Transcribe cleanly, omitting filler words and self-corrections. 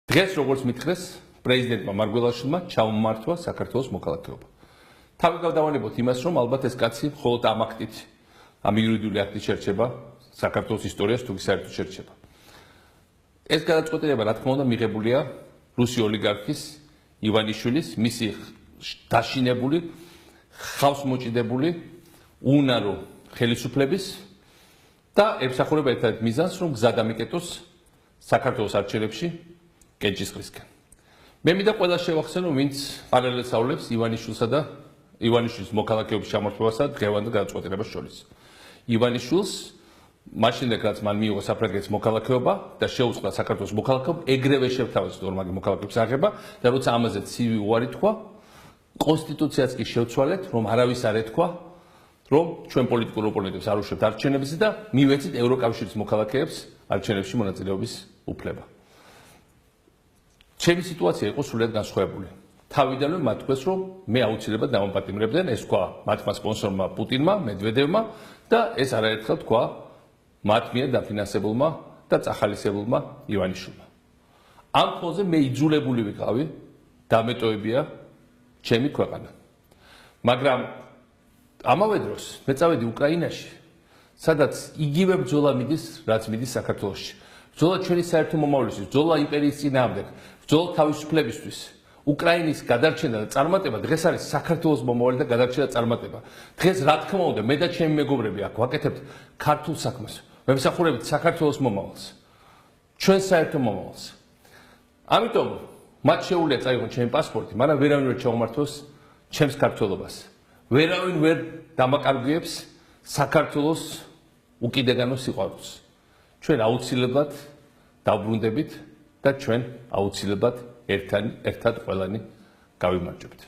დღეს როგორც მითხრეს, პრეზიდენტმა მარგველაშვილმა ჩაუმართვა საქართველოს მოქალაქეობა. თავი გავდავანებოთ იმას, რომ ალბათ ეს კაცი მხოლოდ ამ აქტით, ამ იურიდიული აქტით შერჩება საქართველოს ისტორიას, თუ კი საერთოდ შერჩება. ეს გადაწყვეტილება, რა თქმა უნდა, მიღებულია რუსი ოლიგარქის ივანიშვილის, მისი დაშინებული, ხავს მოჭიდებული, უნარო ხელისუფლების და ემსახურება ერთადერთ მიზანს, რომ გზა დამიკეტოს საქართველოს არჩევნებში კენჭისყრისკენ. მე მინდა ყველა შევახსენო, ვინც პარალელს ავლებს ივანიშვილსა და ივანიშვილის მოქალაქეობის ჩამორთმევასა და დღევანდელ გადაწყვეტილებას შორის. ივანიშვილს მაშინ რაც მან მიიღო საფრანგეთის მოქალაქეობა და შეუწყდა საქართველოს მოქალაქეობა, ეგრევე შევთავაზა ორმაგი მოქალაქეობის აღება და როცა ამაზე ცივი უარი თქვა, კონსტიტუციაც კი შევცვალეთ, რომ არავის არ ეთქვა, რომ ჩვენ პოლიტიკურ ოპონენტებს არ უშვებთ არჩევნებზე და მივეცით ევროკავშირის მოქალაქეებს არჩევნებში მონაწილეობის უფლება. ჩემი სიტუაცია იყო სრულიად განსხვავებული. თავიდანვე მათ თქვეს, რომ მე აუცილებლად დავამპატიმრებდნენ, ეს თქვა მათმა სპონსორმა პუტინმა, მედვედევმა და ეს არაერთხელ თქვა მათ მიერ დაფინანსებულმა და წახალისებულმა ივანიშვილმა. ამ ფონზე მე იძულებული ვიყავი დამეტოვებია ჩემი ქვეყანა. მაგრამ ამავე დროს მე წავედი უკრაინაში, სადაც იგივე ბრძოლა მიდის, რაც მიდის საქართველოში. ბრძოლა ჩვენი საერთო მომავლისთვის, ბრძოლა იმპერიის წინააღმდეგ, ბრძოლა თავისუფლებისთვის. უკრაინის გადარჩენა და წარმატება დღეს არის საქართველოს მომავალი და გადარჩენა და წარმატება. დღეს რა თქმა უნდა, მე და ჩემი მეგობრები აქ ვაკეთებთ ქართულ საქმეს. ვემსახურებით საქართველოს მომავალს, ჩვენ საერთო მომავალს. ამიტომ მათ შეუძლია წაიღონ ჩემი პასპორტი, მაგრამ ვერავინ ვერ ჩაუმართოს ჩემს ქართველობას. ვერავინ ვერ დამაკარგვიებს საქართველოს უკიდეგანო სიყვარულს. ჩვენ აუცილებლად დავბრუნდებით და ჩვენ აუცილებლად ერთად ყველანი გავიმარჯვებთ.